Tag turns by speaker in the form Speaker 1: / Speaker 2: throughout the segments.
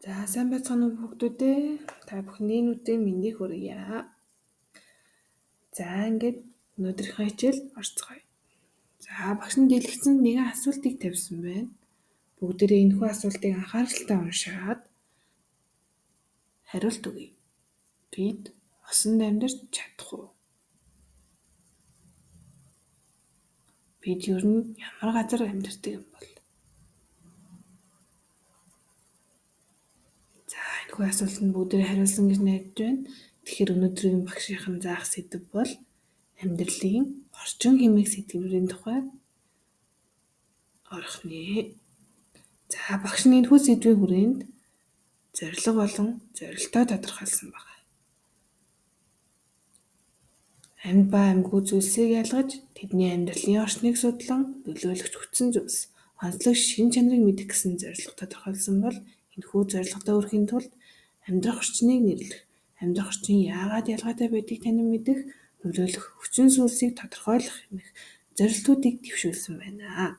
Speaker 1: За сайн байцгаана уу бүгдүүдээ. Та бүхний нүдэн мэндийг хүргье. За ингээд өнөөдрийнхөө хичээл орцгоё. За багш нь дэлгэцэнд нэгэн асуултыг тавьсан байна. Бүгдээрээ энэхүү асуултыг анхааралтай уншаад хариулт өгье. Бид усанд амьдарч чадах уу? Бид ер нь ямар газар амьдардаг юм бол? За энэхүү асуултанд бүгдээрээ хариулсан гэж найдаж байна. Тэгэхээр өнөөдрийн багшийн заах сэдэв бол амьдралын орчин хэмээх сэдвэрийн тухай орох нэ. За багш нь энэхүү сэдвийн хүрээнд зорилго болон зорилтоо тодорхойлсон байна. Амьд ба амьгүй зүйлсийг ялгаж тэдний амьдралын орчныг судлан нөлөөлөгч хүчсэн зүйлс, онцлог шин чанарыг мэдэх гэсэн зорилго тодорхойлсон бол энэхүү зорилгодоо хүрэхин тулд амьдрах орчныг нэрлэх, амьдрах орчин яагаад ялгаатай байдгийг танин мэдэх, нөлөөлөх хүчин зүйлсийг тодорхойлох хэмээх зорилтуудыг дэвшүүлсэн байна.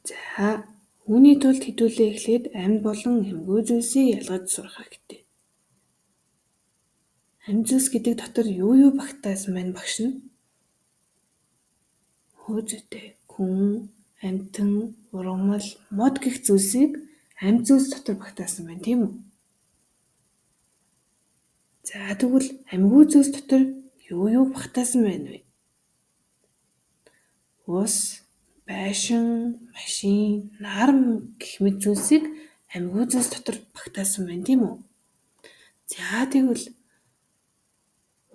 Speaker 1: За үүний тулд хэдүүлээ эхлээд амьд болон амьгүй зүйлсийг ялгаж сурах хэрэгтэй. Амьд зүйлс гэдэг дотор юу багтаасан байна багш нь? Хөөцөтэй хүн, амьтан, ургамал, мод гэх зүйлсийг амьд зүйлс дотор багтаасан байна, тийм үү? За тэгвэл амьгүй зүйлс дотор юу багтаасан байна вэ? Ус, байшин, машин, нар гэх мэт зүйлсийг амьгүй зүйлс дотор багтаасан байна, тийм үү? За тэгвэл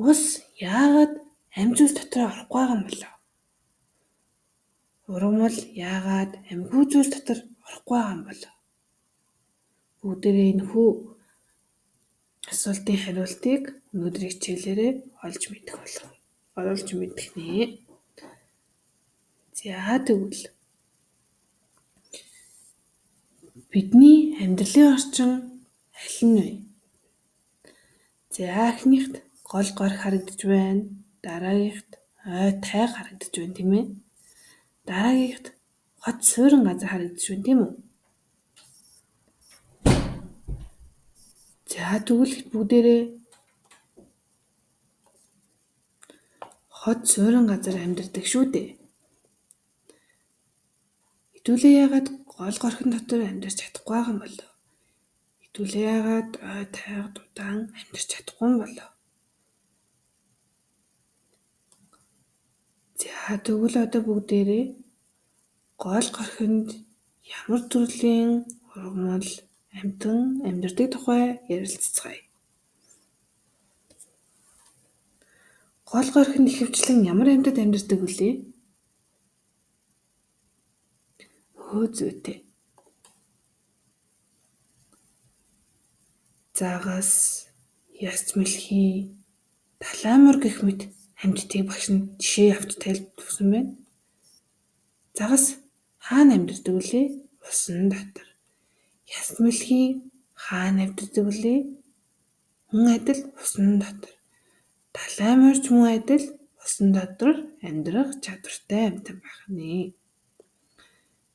Speaker 1: ус яагаад амьд зүйлс дотор орохгүй байгаа юм болов? Ургамал яагаад амьгүй зүйлс дотор орохгүй байгаа юм болов? Бүгдээрээ энэхүү асуултын хариултыг өнөөдрийн хичээлээрээ олж мэдэх нэ. За тэгвэл бидний амьдралын орчин аль нь вэ? За эхнийхт гол горх харагдаж байна. Дараагийнхт ой тайг харагдаж байна, тийм ээ. Дараагийнхт хот суурин газар харагдаж байна, тийм үү? За тэгвэл бүгдээрээ хот суурин газар амьдардаг шүү дээ. Хэдүүлээ яагаад гол горхин дотор амьдарч чадахгүй байгаа юм болов? Хэдүүлээ яагаад ой тайг дудаан амьдарч чадахгүй юм болов? За тэгвэл одоо бүгдээрээ гол горхинд ямар төрлийн ургамал, амьтан амьдардаг тухай ярилццгаая. Гол горхинд ихэвчлэн ямар амьтад амьдардаг вүлээ? Хөөцөөтэй. Загас, яс мэлхий, талаамор гэх мэт амьтдыг багш нь жишээ авч тайлбарласан байна. Загас хаана амьдардаг вүлээ? Усан дотор. Яс мэлхий хаана амьдардаг вүлээ? Мөн адил усан дотор. Талааморч мөн адил усан дотор амьдрах чадвартай амьтан байх нэ.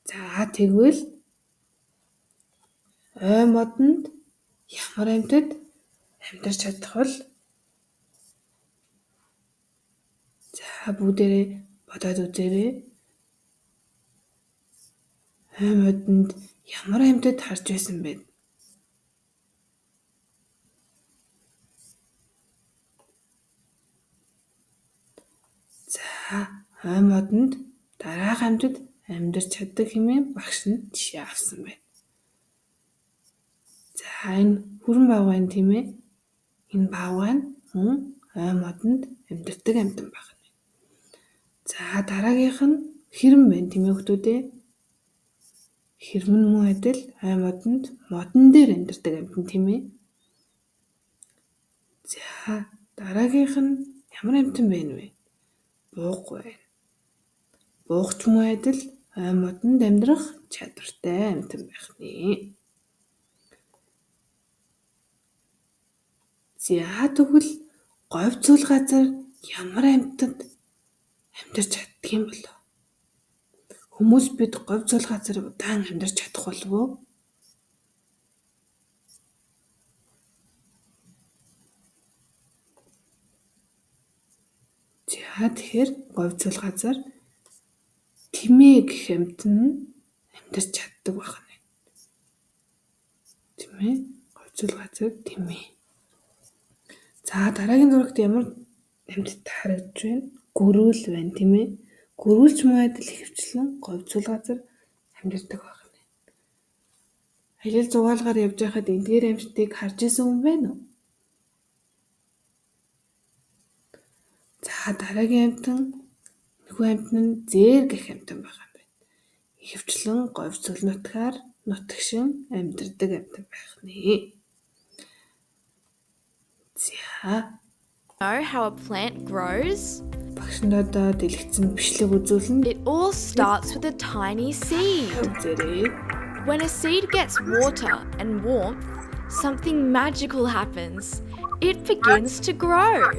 Speaker 1: За тэгвэл ой модонд ямар амьтад амьдарч чадах вэ? За бүгдээрээ бодоод үзээрэй. Ой модонд ямар амьтад харж байсан бэ? За ой модонд дараах амьтад амьдарч чаддаг хэмээн багш нь жишээ авсан байна. За энэ хүрэн бавгай нь тийм ээ. Энэ бавгай нь мөн ой модонд амьдардаг амьтан байна. За дараагийнх нь хэрэм байна тийм ээ хүүхдүүдээ. Хэрэм нь мөн адил ой модонд модон дээр амьдардаг амьтан тийм ээ. За дараагийнх нь ямар амьтан байна вэ? Бууг байна. Буугч мөн адил ой модонд амьдрах чадвартай амьтан байх нэ. За тэгвэл говь зүйл газар ямар амьтад амьдарч чаддаг юм болов? Хүмүүс бид говь цол газар удаан амьдарч чадах болов уу? За тэгэхээр говь цол газар тэмээ гэх амьтан амьдарч чаддаг байна. Тийм ээ? Говь цол газар тэмээ. За дараагийн зурагт ямар амьтад харагдж байна? Гөрүүл байна, тийм ээ? Гөрүүлч муу адил ихэвчлэн говь цол газар амьдардаг байна. Аялал зугаалгаар явж байхад эдгээр амьтдыг харж ирсэн хүн байна уу? За дараагийн амьтан нь зээр гэх амьтан байгаа юм байна. Ихэвчлэн говь цол нутгаар нутагшин амьдардаг амьтан байх нэ. За
Speaker 2: Know how a plant grows?
Speaker 1: багш надад дэлгэцэн бичлэг үзүүлнэ.
Speaker 2: It all starts with a tiny seed.
Speaker 1: Үзээрэй.
Speaker 2: When a seed gets water and warmth, something magical happens. It begins to grow.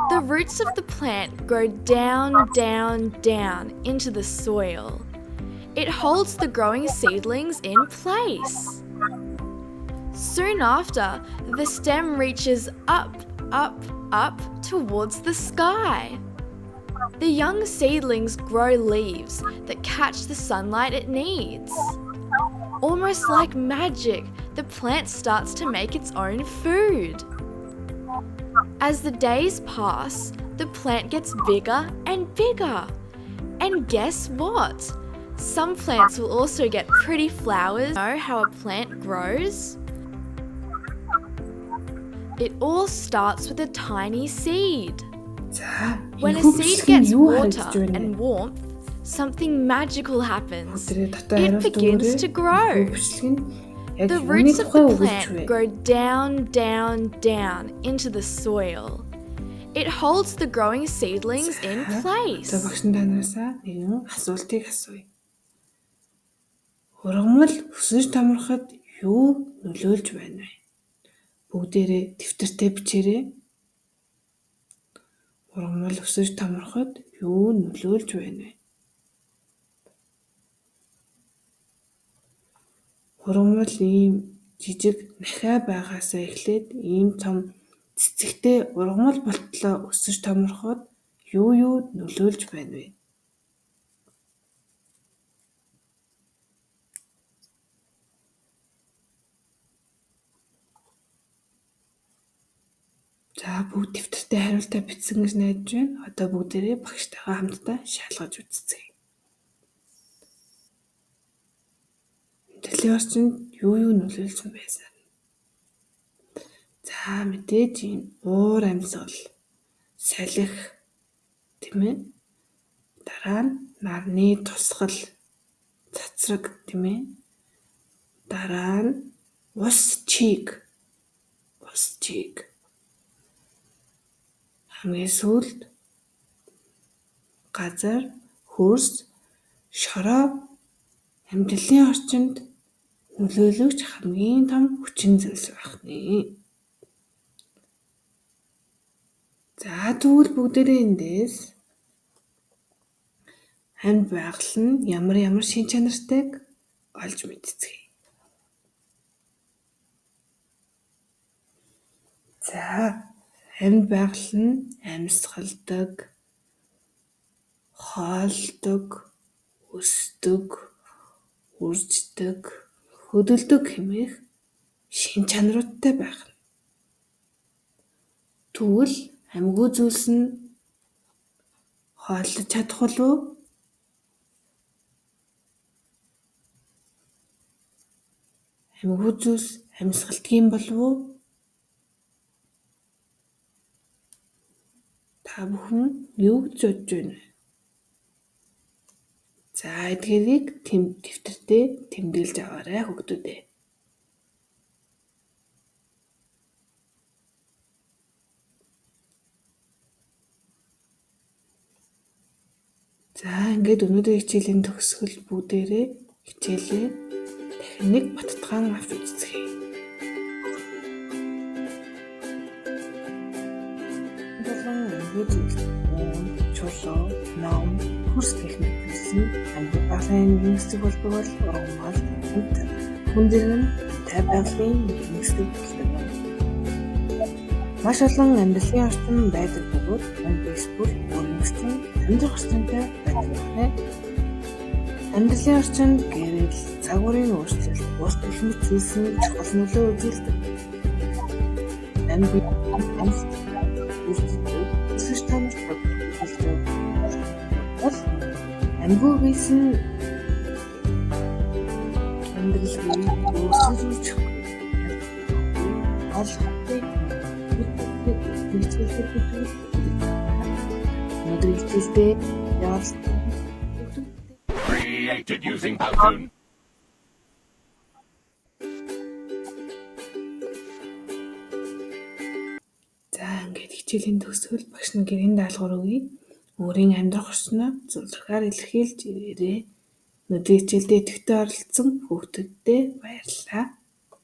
Speaker 2: The roots of the plant grow down, down, down into the soil. It holds the growing seedlings in place. Soon after, the stem reaches up, up, up towards the sky. The young seedlings grow leaves that catch the sunlight it needs. Almost like magic, the plant starts to make its own food. As the days pass, the plant gets bigger and bigger. And guess what? Some plants will also get pretty flowers. Know how a plant grows? It all starts with a tiny seed.
Speaker 1: За
Speaker 2: When a seed gets water and warmth, something magical happens. It begins to grow. The roots of the plant grow down, down, down into the soil. It holds the growing seedlings in place.
Speaker 1: За багш танаасаа нэгэн асуултыг асууя. Ургамал өсөж томроход юу нөлөөлж байна вэ? Бүгдээрээ дэвтэртээ бичээрэй. Ургамал өсөж томроход юу нөлөөлж байна вэ? Ургамал ийм жижиг нахиа байгаасаа эхлээд ийм том цэцэгтэй ургамал болтлоо өсөж томроход юу нөлөөлж байна вэ? За бүгд дэвтэртээ хариултаа бичсэн гэж найдаж байна. Одоо бүгдээрээ багштайгаа хамтдаа шалгаж үзье. Амьдралын орчинд юу нөлөөлсөн байсан? За мэдээж ийм уур амьсгал, салхи, тийм ээ? Дараа нь нарны тусгал, цацраг, тийм ээ? Дараа нь ус чиг. Хамгийн сүүлд газар, хөрс, шороо амьдралын орчинд нөлөөлөгч хамгийн том хүчин зүйлс байх нэ. За тэгвэл бүгдээрээ эндээс амьд байгаль нь ямар шин чанартай олж мэдцгээе. За амьд байгаль нь амьсгалдаг, хоолдог, өсдөг, үрждэг, хөдөлдөг хэмээх шин чанаруудтай байх. Тэгвэл амьгүй зүйлс нь хооллож чадах болов уу? Амьгүй зүйлс амьсгалдаг юм болов уу? Та бүхэн юу гэж бодож байна? За эдгээрийг дэвтэртээ тэмдэглэж аваарай хүүхдүүдээ. За ингээд өнөөдрийн хичээлийн төгсгөл бүгдээрээ хичээлээ дахин нэг баттгаан авч үзье. Чулуу, ном, хөрс гэх мэт зүйлс нь амьдрал баглын нэгсэг болдог бол ургамал хүн дэрэн тай байгалийн нэгсэг болдог. Маш олон амьдралын орчин байдаг бөгөөд эндээс бүр өөрсдийн амьдрах орчинтай байдаг. Амьдралын орчинд гэрэл, цагуурын өөрчлөлт, бус бүлмэт зүйлс нь чухал нөлөө үзүүлдэг. Амьд үсэж тамирч бол амьгүй байсан амьдралын өөрчлөлт алхахыг мэдээлэлтэй яалт
Speaker 3: created using Powtoon.
Speaker 1: За ингээд хичээлийн төгсгөл багш нь гэрийн даалгавар өгье. Өөрийн амьдрах орчноо зөвлөхөөр илэрхийлж ирээрэй. Өнөөдрийн хичээлдээ идэвхтэй оролцсон хүүхдүүдтэй баярлалаа.